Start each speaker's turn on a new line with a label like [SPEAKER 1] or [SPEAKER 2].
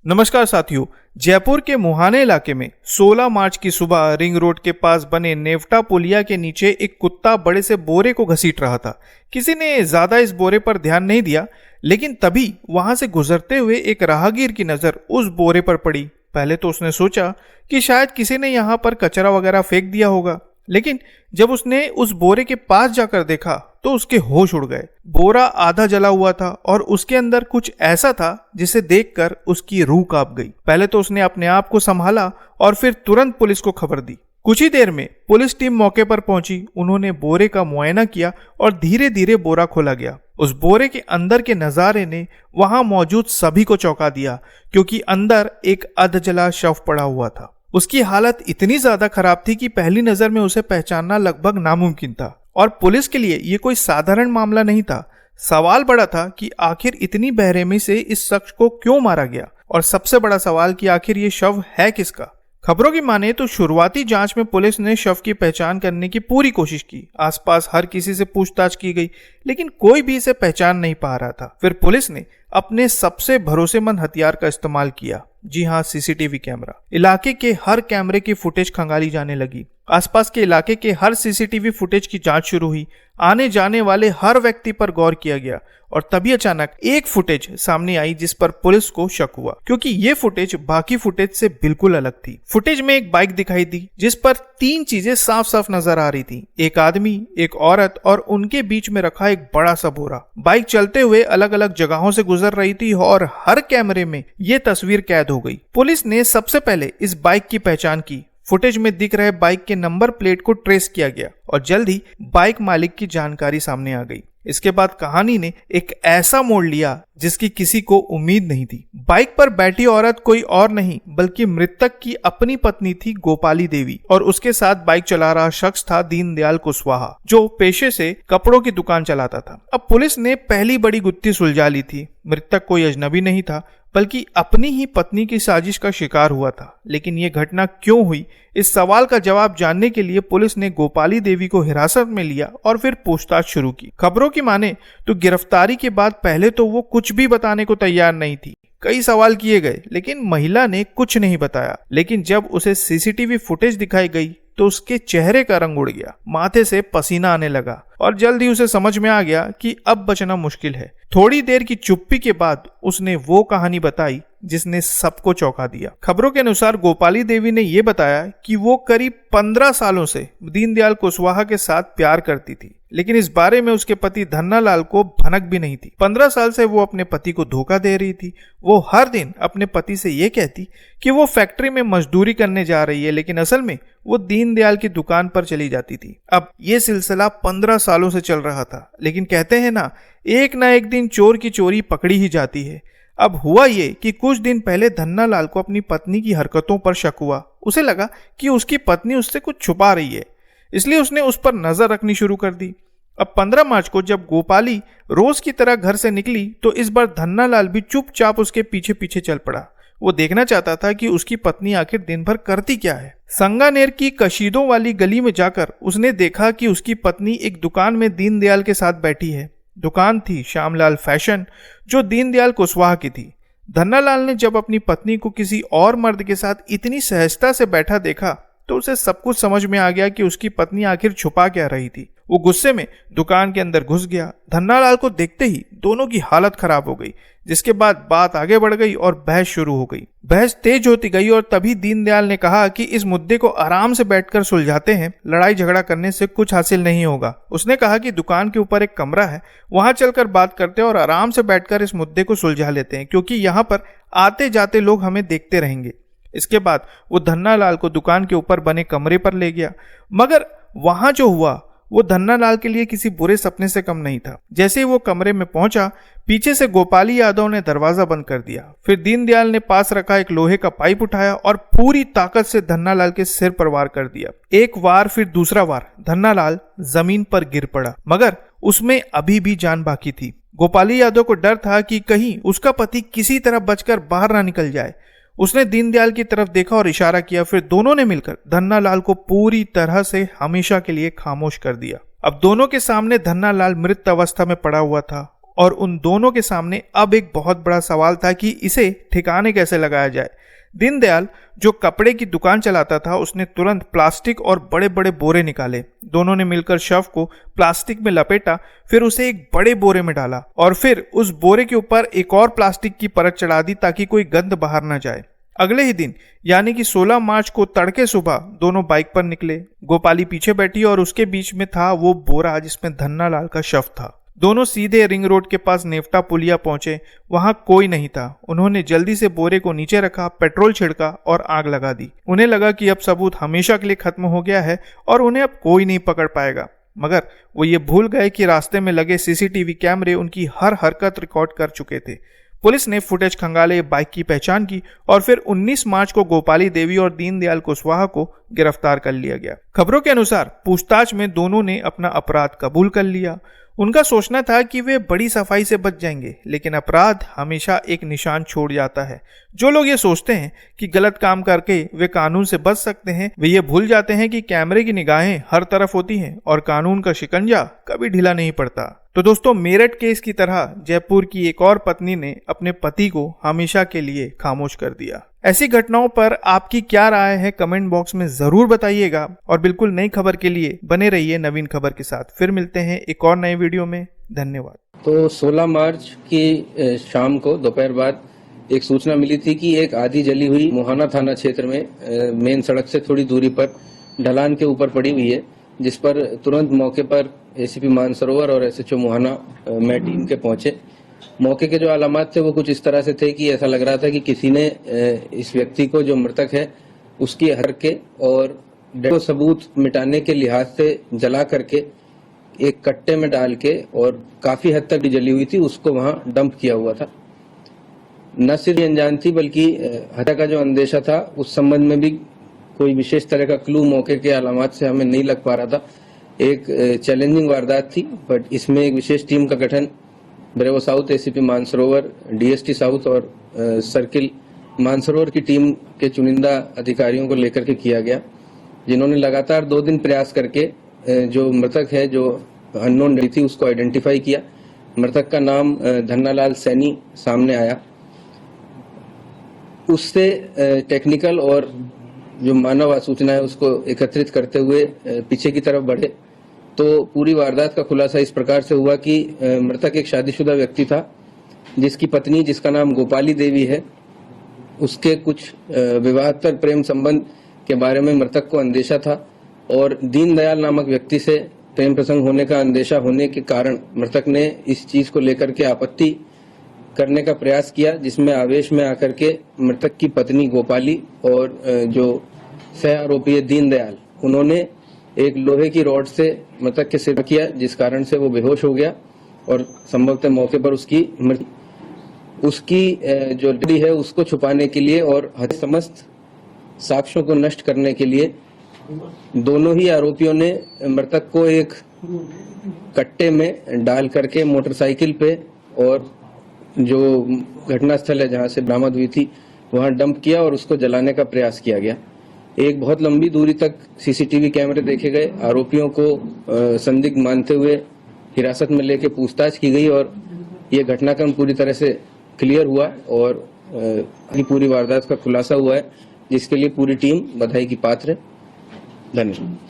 [SPEAKER 1] नमस्कार साथियों। जयपुर के मुहाने इलाके में 16 मार्च की सुबह रिंग रोड के पास बने नेवटा पुलिया के नीचे एक कुत्ता बड़े से बोरे को घसीट रहा था। किसी ने ज्यादा इस बोरे पर ध्यान नहीं दिया, लेकिन तभी वहां से गुजरते हुए एक राहगीर की नजर उस बोरे पर पड़ी। पहले तो उसने सोचा कि शायद किसी ने यहाँ पर कचरा वगैरह फेंक दिया होगा, लेकिन जब उसने उस बोरे के पास जाकर देखा तो उसके होश उड़ गए। बोरा आधा जला हुआ था और उसके अंदर कुछ ऐसा था जिसे देखकर उसकी रूह कांप गई। पहले तो उसने अपने आप को संभाला और फिर तुरंत पुलिस को खबर दी। कुछ ही देर में पुलिस टीम मौके पर पहुंची। उन्होंने बोरे का मुआयना किया और धीरे धीरे बोरा खोला गया। उस बोरे के अंदर के नजारे ने वहां मौजूद सभी को चौंका दिया, क्योंकि अंदर एक अधजला शव पड़ा हुआ था। उसकी हालत इतनी ज्यादा खराब थी कि पहली नजर में उसे पहचानना लगभग नामुमकिन था। और पुलिस के लिए ये कोई साधारण मामला नहीं था। सवाल बड़ा था कि आखिर इतनी बेरहमी से इस शख्स को क्यों मारा गया, और सबसे बड़ा सवाल कि आखिर ये शव है किसका। खबरों की माने तो शुरुआती जांच में पुलिस ने शव की पहचान करने की पूरी कोशिश की। आसपास हर किसी से पूछताछ की गई, लेकिन कोई भी इसे पहचान नहीं पा रहा था। फिर पुलिस ने अपने सबसे भरोसेमंद हथियार का इस्तेमाल किया। जी हाँ, सीसीटीवी कैमरा। इलाके के हर कैमरे की फुटेज खंगाली जाने लगी। आसपास के इलाके के हर सीसीटीवी फुटेज की जांच शुरू हुई। आने जाने वाले हर व्यक्ति पर गौर किया गया, और तभी अचानक एक फुटेज सामने आई जिस पर पुलिस को शक हुआ, क्योंकि ये फुटेज बाकी फुटेज से बिल्कुल अलग थी। फुटेज में एक बाइक दिखाई दी जिस पर तीन चीजें साफ साफ नजर आ रही थी: एक आदमी, एक औरत और उनके बीच में रखा एक बड़ा सा बोरा। बाइक चलते हुए अलग अलग जगहों से गुजर रही थी और हर कैमरे में ये तस्वीर कैद हो गई। पुलिस ने सबसे पहले इस बाइक की पहचान की। फुटेज में दिख रहे बाइक के नंबर प्लेट को ट्रेस किया गया और जल्द ही बाइक मालिक की जानकारी सामने आ गई। इसके बाद कहानी ने एक ऐसा मोड़ लिया जिसकी किसी को उम्मीद नहीं थी। बाइक पर बैठी औरत कोई और नहीं बल्कि मृतक की अपनी पत्नी थी, गोपाली देवी, और उसके साथ बाइक चला रहा शख्स था दीनदयाल कुशवाहा, जो पेशे से कपड़ों की दुकान चलाता था। अब पुलिस ने पहली बड़ी गुत्थी सुलझा ली थी। मृतक कोई अजनबी नहीं था बल्कि अपनी ही पत्नी की साजिश का शिकार हुआ था। लेकिन ये घटना क्यों हुई, इस सवाल का जवाब जानने के लिए पुलिस ने गोपाली देवी को हिरासत में लिया और फिर पूछताछ शुरू की। खबरों की माने तो गिरफ्तारी के बाद पहले तो वो कुछ भी बताने को तैयार नहीं थी। कई सवाल किए गए, लेकिन महिला ने कुछ नहीं बताया। लेकिन जब उसे सीसीटीवी फुटेज दिखाई गई तो उसके चेहरे का रंग उड़ गया, माथे से पसीना आने लगा और जल्द ही उसे समझ में आ गया कि अब बचना मुश्किल है। थोड़ी देर की चुप्पी के बाद उसने वो कहानी बताई जिसने सबको चौंका दिया। खबरों के अनुसार गोपाली देवी ने यह बताया कि वो करीब 15 सालों से दीनदयाल कुशवाहा के साथ प्यार करती थी, लेकिन इस बारे में उसके पति धन्नालाल को भनक भी नहीं थी। 15 साल से वो अपने पति को धोखा दे रही थी। वो हर दिन अपने पति से ये कहती कि वो फैक्ट्री में मजदूरी करने जा रही है, लेकिन असल में वो दीनदयाल की दुकान पर चली जाती थी। अब ये सिलसिला 15 सालों से चल रहा था, लेकिन कहते हैं ना एक दिन चोर की चोरी पकड़ी ही जाती है। अब हुआ ये कि कुछ दिन पहले धन्नालाल को अपनी पत्नी की हरकतों पर शक हुआ। उसे लगा कि उसकी पत्नी उससे कुछ छुपा रही है, इसलिए उसने उस पर नजर रखनी शुरू कर दी। अब 15 मार्च को जब गोपाली रोज की तरह घर से निकली तो इस बार धन्नालाल भी चुपचाप उसके पीछे पीछे चल पड़ा। वो देखना चाहता था कि उसकी पत्नी आखिर दिन भर करती क्या है। संगानेर की कशीदों वाली गली में जाकर उसने देखा कि उसकी पत्नी एक दुकान में दीनदयाल के साथ बैठी है। दुकान थी श्यामलाल फैशन, जो दीनदयाल कुशवाहा की थी। धन्नालाल ने जब अपनी पत्नी को किसी और मर्द के साथ इतनी सहजता से बैठा देखा तो उसे सब कुछ समझ में आ गया कि उसकी पत्नी आखिर छुपा क्या रही थी। वो गुस्से में दुकान के अंदर घुस गया। धन्नालाल को देखते ही दोनों की हालत खराब हो गई, जिसके बाद बात आगे बढ़ गई और बहस शुरू हो गई। बहस तेज होती गई और तभी दीनदयाल ने कहा कि इस मुद्दे को आराम से बैठकर सुलझाते हैं, लड़ाई झगड़ा करने से कुछ हासिल नहीं होगा। उसने कहा कि दुकान के ऊपर एक कमरा है, वहां चलकर बात करते हैं और आराम से बैठकर इस मुद्दे को सुलझा लेते हैं, क्योंकि यहाँ पर आते जाते लोग हमें देखते रहेंगे। इसके बाद वो धन्नालाल को दुकान के ऊपर बने कमरे पर ले गया, मगर वहां जो हुआ वो धन्नालाल के लिए किसी बुरे सपने से कम नहीं था। जैसे ही वो कमरे में पहुंचा, पीछे से गोपाली यादव ने दरवाजा बंद कर दिया। फिर दीनदयाल ने पास रखा एक लोहे का पाइप उठाया और पूरी ताकत से धन्नालाल के सिर पर वार कर दिया। एक वार, फिर दूसरा वार। धन्नालाल जमीन पर गिर पड़ा, मगर उसमें अभी भी जान बाकी थी। गोपाली यादव को डर था कि कहीं उसका पति किसी तरह बचकर बाहर ना निकल जाए। उसने दीनदयाल की तरफ देखा और इशारा किया। फिर दोनों ने मिलकर धन्नालाल को पूरी तरह से हमेशा के लिए खामोश कर दिया। अब दोनों के सामने धन्नालाल मृत अवस्था में पड़ा हुआ था और उन दोनों के सामने अब एक बहुत बड़ा सवाल था कि इसे ठिकाने कैसे लगाया जाए। दीनदयाल, जो कपड़े की दुकान चलाता था, उसने तुरंत प्लास्टिक और बड़े बड़े बोरे निकाले। दोनों ने मिलकर शव को प्लास्टिक में लपेटा, फिर उसे एक बड़े बोरे में डाला और फिर उस बोरे के ऊपर एक और प्लास्टिक की परत चढ़ा दी ताकि कोई गंध बाहर न जाए। अगले ही दिन यानी कि 16 मार्च को तड़के सुबह दोनों बाइक पर निकले। गोपाली पीछे बैठी और उसके बीच में था वो बोरा जिसमें धन्नालाल का शव था। दोनों सीधे रिंग रोड के पास नेवटा पुलिया पहुंचे। वहां कोई नहीं था। उन्होंने जल्दी से बोरे को नीचे रखा, पेट्रोल छिड़का और आग लगा दी। उन्हें लगा कि अब सबूत हमेशा के लिए खत्म हो गया है और उन्हें अब कोई नहीं पकड़ पाएगा। मगर वो ये भूल गए कि रास्ते में लगे सीसीटीवी कैमरे उनकी हर हरकत रिकॉर्ड कर चुके थे। पुलिस ने फुटेज खंगाले, बाइक की पहचान की और फिर 19 मार्च को गोपाली देवी और दीनदयाल कुशवाहा को गिरफ्तार कर लिया गया। खबरों के अनुसार पूछताछ में दोनों ने अपना अपराध कबूल कर लिया। उनका सोचना था कि वे बड़ी सफाई से बच जाएंगे, लेकिन अपराध हमेशा एक निशान छोड़ जाता है। जो लोग ये सोचते हैं कि गलत काम करके वे कानून से बच सकते हैं, वे ये भूल जाते हैं कि कैमरे की निगाहें हर तरफ होती हैं और कानून का शिकंजा कभी ढीला नहीं पड़ता। तो दोस्तों, मेरठ केस की तरह जयपुर की एक और पत्नी ने अपने पति को हमेशा के लिए खामोश कर दिया। ऐसी घटनाओं पर आपकी क्या राय है, कमेंट बॉक्स में जरूर बताइएगा और बिल्कुल नई खबर के लिए बने रहिए नवीन खबर के साथ। फिर मिलते हैं एक और नए वीडियो में। धन्यवाद।
[SPEAKER 2] तो 16 मार्च की शाम को दोपहर बाद एक सूचना मिली थी कि एक आधी जली हुई मोहाना थाना क्षेत्र में मेन सड़क से थोड़ी दूरी पर ढलान के ऊपर पड़ी हुई है, जिस पर तुरंत मौके पर एसीपी मानसरोवर और एसएचओ मोहाना में टीम के पहुंचे। मौके के जो अलामात थे वो कुछ इस तरह से थे कि ऐसा लग रहा था कि किसी ने इस व्यक्ति को, जो मृतक है, उसकी हरके और सबूत मिटाने के लिहाज से जला करके एक कट्टे में डाल के और काफी हद तक जली हुई थी उसको वहां डंप किया हुआ था। न सिर्फ अनजान थी बल्कि हत्या का जो अंदेशा था उस संबंध में भी कोई विशेष तरह का क्लू मौके के अलामात से हमें नहीं लग पा रहा था। एक चैलेंजिंग वारदात थी, बट इसमें एक विशेष टीम का गठन bravo south, ACP Mansarovar, DST south और सर्किल मानसरोवर की टीम के चुनिंदा अधिकारियों को लेकर के किया गया, जिन्होंने लगातार 2 दिन प्रयास करके जो मृतक है, जो अननोन थी, उसको आइडेंटिफाई किया। मृतक का नाम धन्नालाल सैनी सामने आया। उससे टेक्निकल और जो मानव सूचना है उसको एकत्रित करते हुए पीछे की तरफ बढ़े तो पूरी वारदात का खुलासा इस प्रकार से हुआ कि मृतक एक शादीशुदा व्यक्ति था, जिसकी पत्नी, जिसका नाम गोपाली देवी है, उसके कुछ विवाहेतर प्रेम संबंध के बारे में मृतक को अंदेशा था और दीनदयाल नामक व्यक्ति से प्रेम प्रसंग होने का अंदेशा होने के कारण मृतक ने इस चीज को लेकर के आपत्ति करने का प्रयास किया, जिसमें आवेश में आकर के मृतक की पत्नी गोपाली और जो सह आरोपी है दीनदयाल, उन्होंने एक लोहे की रॉड से मृतक के सिर किया, जिस कारण से वो बेहोश हो गया और संभवतः मौके पर उसकी जो डेड है उसको छुपाने के लिए और समस्त साक्ष्यों को नष्ट करने के लिए दोनों ही आरोपियों ने मृतक को एक कट्टे में डाल करके मोटरसाइकिल पे और जो घटनास्थल है जहां से बरामद हुई थी वहां डंप किया और उसको जलाने का प्रयास किया गया। एक बहुत लंबी दूरी तक सीसीटीवी कैमरे देखे गए। आरोपियों को संदिग्ध मानते हुए हिरासत में लेके पूछताछ की गई और ये घटनाक्रम पूरी तरह से क्लियर हुआ और पूरी वारदात का खुलासा हुआ है, जिसके लिए पूरी टीम बधाई की पात्र है। धन्यवाद।